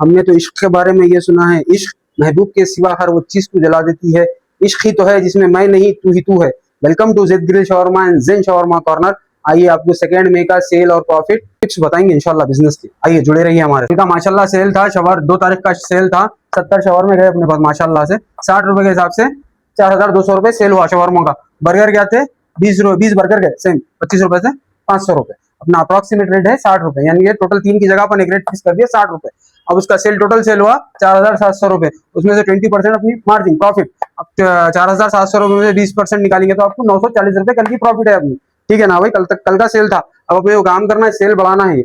हमने तो इश्क के बारे में ये सुना है, इश्क महबूब के सिवा हर वो चीज को जला देती है। इश्क ही तो है जिसमें मैं नहीं तू ही तू है। Welcome to Z grill shawarma and Zen shawarma corner. आइए आपको सेकंड मे का सेल और प्रॉफिट टिप्स बताएंगे इंशाल्लाह बिजनेस की। आइए जुड़े रहिए हमारे का। माशाल्लाह सेल था, शवर 2 तारीख का सेल था। 70 शवर में गए अपने पास माशाल्लाह से। 60 रुपए के हिसाब से 4200 रुपए सेल हुआ शवरमा का। बर्गर क्या थे 20 बर्गर गए सेम 25 रुपए से 500 रुपए। अपना अप्रोक्सीमेट रेट है 60 रुपए, यानी कि टोटल 3 की जगह अपन एक रेट फिक्स कर दिया 60 रुपए। अब उसका सेल टोटल सेल हुआ 4700 रुपए, उसमें से 20% अपनी मार्जिन प्रॉफिट। अब 4700 रुपए में से 20% निकालेंगे तो आपको 940 रुपए कल की प्रॉफिट है अपनी। ठीक है ना भाई, कल का सेल था। अब अपने को काम करना है, सेल बढ़ाना है,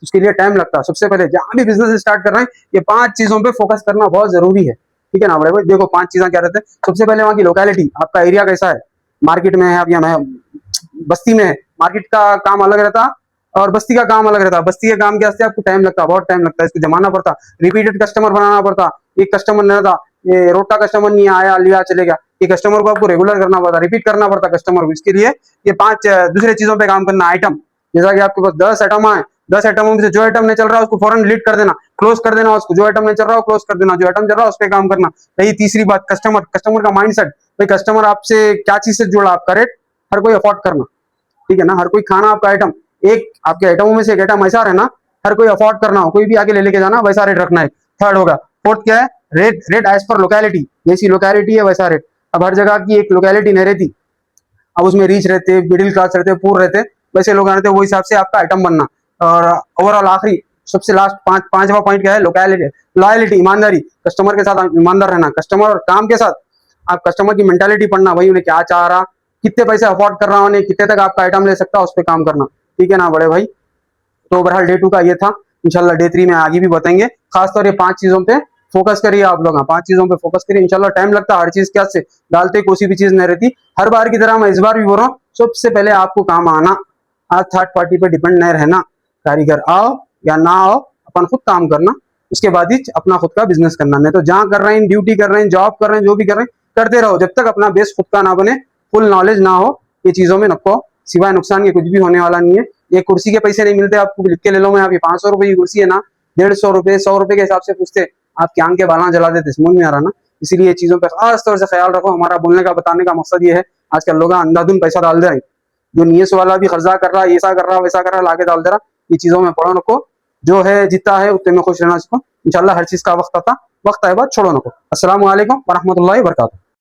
उसके लिए टाइम लगता है। सबसे पहले जहां भी बिजनेस स्टार्ट कर रहे हैं ये 5 चीजों पे फोकस करना बहुत जरूरी है। ठीक है ना बड़े भाई, देखो 5 चीजें क्या रहते हैं। सबसे पहले वहां की लोकेलिटी, आपका एरिया कैसा है, मार्केट में है आप या बस्ती में है। मार्केट का काम अलग रहता और बस्ती का काम अलग रहता है। बस्ती के काम के वास्ते आपको टाइम लगता, बहुत टाइम लगता है, इसको जमाना पड़ता, रिपीटेड कस्टमर बनाना पड़ता। एक कस्टमर नहीं रहता, ये रोड का कस्टमर नहीं आया लिया चलेगा, ये कस्टमर को आपको रेगुलर करना पड़ता, रिपीट करना पड़ता कस्टमर को। इसके लिए ये 5 दूसरे चीजों पे काम करना। आइटम, जैसा कि आपके पास 10 आइटम है, 10 आइटमों में से जो आइटम नहीं चल रहा है उसको फौरन डिलीट कर देना, क्लोज कर देना उसको। जो आइटम नहीं चल रहा है क्लोज कर देना, जो आइटम चल रहा है उस पर काम करना। यही तीसरी बात, कस्टमर का माइंडसेट। भाई कस्टमर आपसे क्या चीज से जुड़ा, आपका रेट हर कोई अफोर्ड करना। ठीक है ना, हर कोई खाना आपका आइटम, एक आपके आइटमों में से एक आइटम ऐसा रहना हर कोई अफोर्ड करना हो, कोई भी आके ले लेके जाना, वैसा रेट रखना है। थर्ड होगा। फोर्थ क्या है, रेट एज पर लोकेलिटी, जैसी लोकेलिटी है वैसा रेट। अब हर जगह की एक लोकेलिटी नहीं रहती, अब उसमें रीच रहते, मिडिल क्लास रहते, पुअर रहते, वैसे लोग रहते, वो हिसाब से आपका आइटम बनना। और ओवरऑल आखिरी सबसे लास्ट पांचवा पॉइंट क्या है, लोकेलिटी, लॉयलिटी, ईमानदारी। कस्टमर के साथ ईमानदार रहना, कस्टमर और काम के साथ आप कस्टमर की मेंटालिटी पढ़ना, भाई उन्हें क्या चाह रहा, कितने पैसे अफोर्ड कर रहा है, उन्हें कितने तक आपका आइटम ले सकता है, उस पर काम करना। ठीक है ना बड़े भाई। तो ओवरऑल डे 2 का ये था। इंशाल्लाह डे 3 में आगे भी बताएंगे। खासतौर ये 5 चीजों पे फोकस करिए आप लोग, 5 चीजों पे फोकस करिए। इंशाल्लाह टाइम लगता है हर चीज क्या से डालते, कोई भी चीज नहीं रहती हर बार की तरह। मैं इस बार भी बोल रहा हूँ, सबसे पहले आपको काम आना, आज थर्ड पार्टी पे डिपेंड नहीं रहना। कारीगर आओ या ना आओ, अपन खुद काम करना, उसके बाद ही अपना खुद का बिजनेस करना। नहीं तो जहां कर रहे हैं, ड्यूटी कर रहे हैं, जॉब कर रहे हैं, जो भी कर रहे हैं करते रहो, जब तक अपना बेस खुद का ना बने, फुल नॉलेज ना हो ये चीजों में नको। सिवाय नुकसान के कुछ भी होने वाला नहीं है। ये कुर्सी के पैसे नहीं मिलते आपको, लिख के ले लो। मैं आप ये 500 रुपए की कुर्सी है ना, 150 रुपए 100 रुपए के हिसाब से पूछते, आपकी आंख के बाला जला देते, समझ में आ रहा ना। इसीलिए चीजों पर खास तौर से ख्याल रखो। हमारा बोलने का बताने का मकसद ये है, आजकल लोग अंधाधुन पैसा डाल दे रहे हैं, जो नीयत वाला भी खर्चा कर रहा है, ऐसा कर रहा है वैसा कर रहा है, लाके डाल दे रहा। ये चीजों में पढ़ो नको, जो है जितना है उतने में खुश रहना सीखो। इंशाल्लाह हर चीज का वक्त आता, वक्त आए बाद छोड़ो नको। अस्सलाम वालेकुम व रहमतुल्लाहि व बरकातहू।